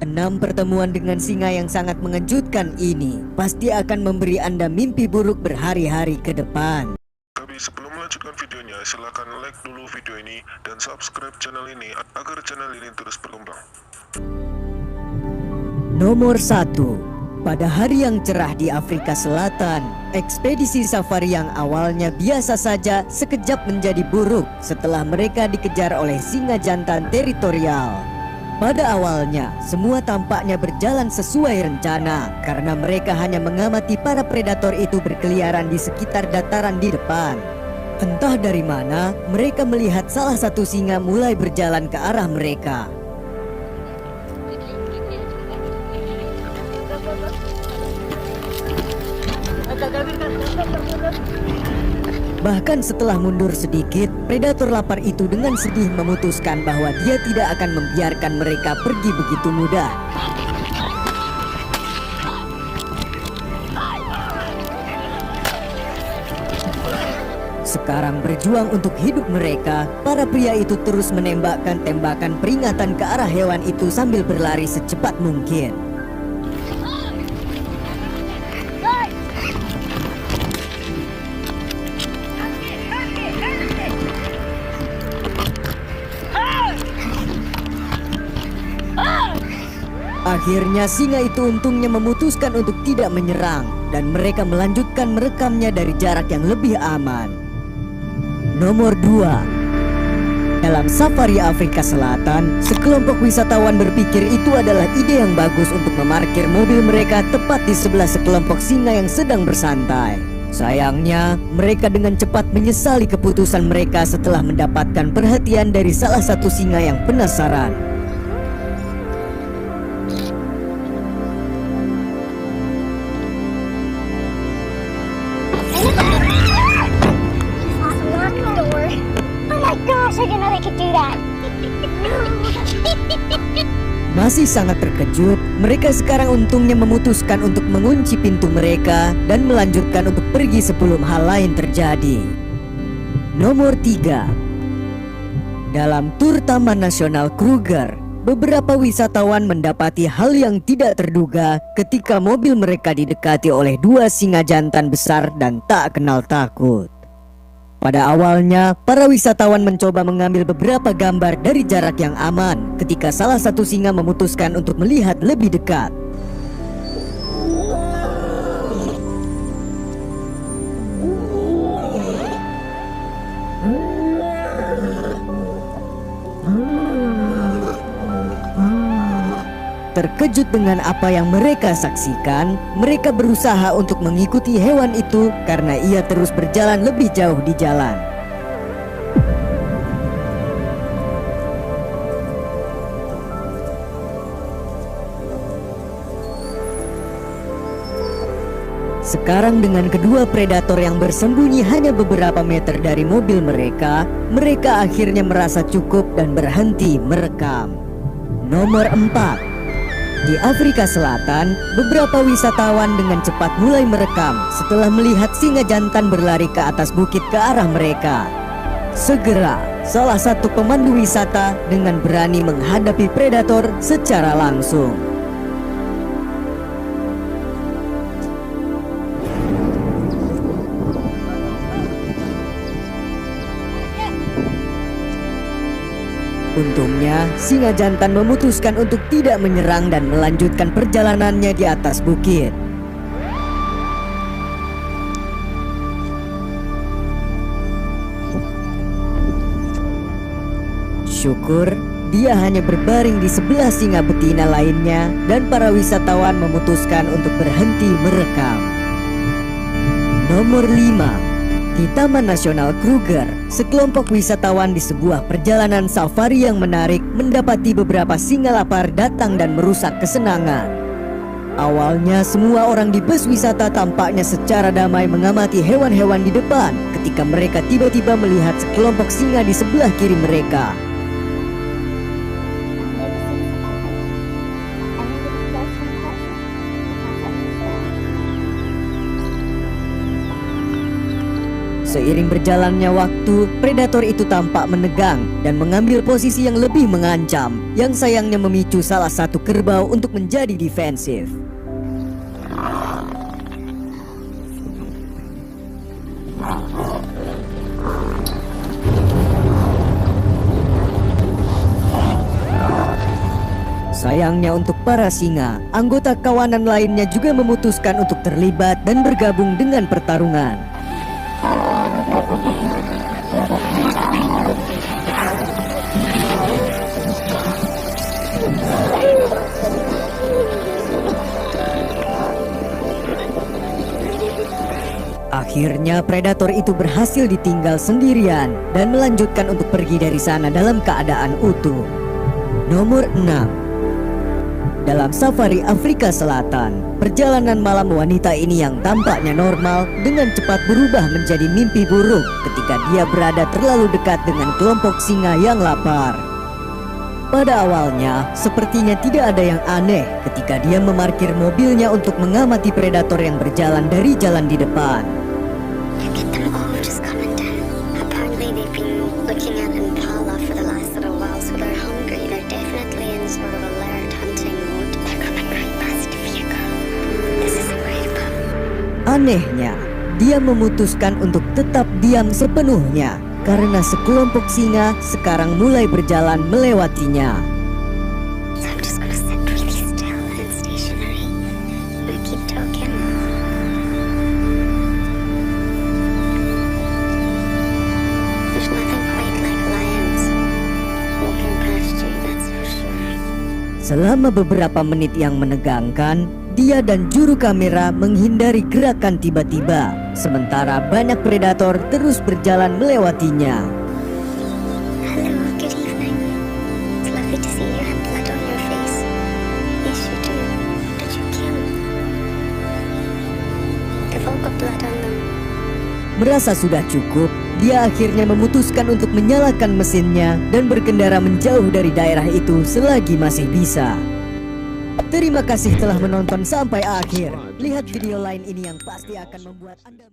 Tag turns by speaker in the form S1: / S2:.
S1: 6 pertemuan dengan singa yang sangat mengejutkan ini pasti akan memberi Anda mimpi buruk berhari-hari ke depan.
S2: Tapi sebelum melanjutkan videonya, silahkan like dulu video ini dan subscribe channel ini agar channel ini terus berkembang.
S1: Nomor 1. Pada hari yang cerah di Afrika Selatan, ekspedisi safari yang awalnya biasa saja sekejap menjadi buruk setelah mereka dikejar oleh singa jantan teritorial. Pada awalnya, semua tampaknya berjalan sesuai rencana karena mereka hanya mengamati para predator itu berkeliaran di sekitar dataran di depan. Entah dari mana, mereka melihat salah satu singa mulai berjalan ke arah mereka. Bahkan setelah mundur sedikit, predator lapar itu dengan sedih memutuskan bahwa dia tidak akan membiarkan mereka pergi begitu mudah. Sekarang berjuang untuk hidup mereka, para pria itu terus menembakkan tembakan peringatan ke arah hewan itu sambil berlari secepat mungkin. Akhirnya singa itu untungnya memutuskan untuk tidak menyerang dan mereka melanjutkan merekamnya dari jarak yang lebih aman. Nomor 2. Dalam safari Afrika Selatan, sekelompok wisatawan berpikir itu adalah ide yang bagus untuk memarkir mobil mereka tepat di sebelah sekelompok singa yang sedang bersantai. Sayangnya, mereka dengan cepat menyesali keputusan mereka setelah mendapatkan perhatian dari salah satu singa yang penasaran. Masih sangat terkejut, mereka sekarang untungnya memutuskan untuk mengunci pintu mereka dan melanjutkan untuk pergi sebelum hal lain terjadi. Nomor 3. Dalam tur Taman Nasional Kruger, beberapa wisatawan mendapati hal yang tidak terduga ketika mobil mereka didekati oleh 2 singa jantan besar dan tak kenal takut. Pada awalnya, para wisatawan mencoba mengambil beberapa gambar dari jarak yang aman ketika salah satu singa memutuskan untuk melihat lebih dekat. Terkejut dengan apa yang mereka saksikan, mereka berusaha untuk mengikuti hewan itu karena ia terus berjalan lebih jauh di jalan. Sekarang dengan kedua predator yang bersembunyi hanya beberapa meter dari mobil mereka, mereka akhirnya merasa cukup dan berhenti merekam. Nomor 4. Di Afrika Selatan, beberapa wisatawan dengan cepat mulai merekam setelah melihat singa jantan berlari ke atas bukit ke arah mereka. Segera, salah satu pemandu wisata dengan berani menghadapi predator secara langsung. Untungnya, singa jantan memutuskan untuk tidak menyerang dan melanjutkan perjalanannya di atas bukit. Syukur, dia hanya berbaring di sebelah singa betina lainnya dan para wisatawan memutuskan untuk berhenti merekam. Nomor 5. Di Taman Nasional Kruger, sekelompok wisatawan di sebuah perjalanan safari yang menarik mendapati beberapa singa lapar datang dan merusak kesenangan. Awalnya semua orang di bus wisata tampaknya secara damai mengamati hewan-hewan di depan ketika mereka tiba-tiba melihat sekelompok singa di sebelah kiri mereka. Seiring berjalannya waktu, predator itu tampak menegang dan mengambil posisi yang lebih mengancam, yang sayangnya memicu salah satu kerbau untuk menjadi defensif. Sayangnya untuk para singa, anggota kawanan lainnya juga memutuskan untuk terlibat dan bergabung dengan pertarungan. Akhirnya predator itu berhasil ditinggal sendirian dan melanjutkan untuk pergi dari sana dalam keadaan utuh. Nomor 6. Dalam safari Afrika Selatan, perjalanan malam wanita ini yang tampaknya normal dengan cepat berubah menjadi mimpi buruk ketika dia berada terlalu dekat dengan kelompok singa yang lapar. Pada awalnya, sepertinya tidak ada yang aneh ketika dia memarkir mobilnya untuk mengamati predator yang berjalan dari jalan di depan.
S3: Look at them all just coming down. Apparently they've been looking at Impala for the last little while, so they're hungry. They're definitely in sort of alert hunting mode. They're coming right past the vehicle. This is incredible.
S1: Anehnya, dia memutuskan untuk tetap diam sepenuhnya karena sekelompok singa sekarang mulai berjalan melewatinya.
S3: So I'm just gonna sit really still and stationary and keep talking. There's nothing quite like lions walking past you, that's for sure.
S1: Selama beberapa menit yang menegangkan, dia dan juru kamera menghindari gerakan tiba-tiba, sementara banyak predator terus berjalan melewatinya.
S3: Hello, good evening. It's lovely to see you have blood on your face. Yes, you do. Did you kill? They've all got blood on them.
S1: Merasa sudah cukup, dia akhirnya memutuskan untuk menyalakan mesinnya dan berkendara menjauh dari daerah itu selagi masih bisa. Terima kasih telah menonton sampai akhir. Lihat video lain ini yang pasti akan membuat Anda